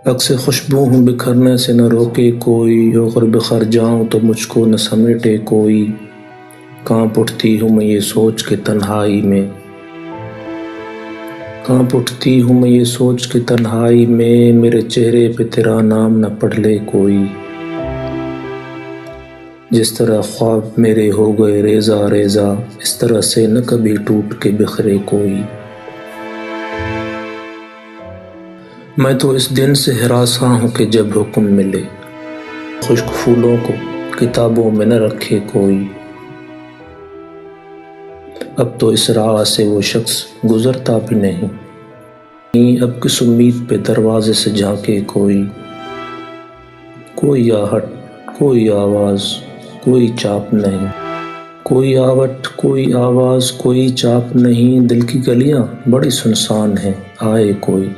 عکس خوشبو ہوں بکھرنے سے نہ روکے کوئی، اگر بکھر جاؤں تو مجھ کو نہ سمیٹے کوئی۔ کانپ اٹھتی ہوں میں یہ سوچ کے تنہائی میں، کانپ اٹھتی ہوں میں یہ سوچ کے تنہائی میں، میرے چہرے پہ تیرا نام نہ پڑھ لے کوئی۔ جس طرح خواب میرے ہو گئے ریزہ ریزہ، اس طرح سے نہ کبھی ٹوٹ کے بکھرے کوئی۔ میں تو اس دن سے ہراساں ہوں کہ جب حکم ملے، خشک پھولوں کو کتابوں میں نہ رکھے کوئی۔ اب تو اس راہ سے وہ شخص گزرتا بھی نہیں، اب کس امید پہ دروازے سے جھانکے کوئی۔ کوئی آہٹ، کوئی آواز، کوئی چاپ نہیں، کوئی آہٹ، کوئی آواز، کوئی چاپ نہیں، دل کی گلیاں بڑی سنسان ہیں، آئے کوئی۔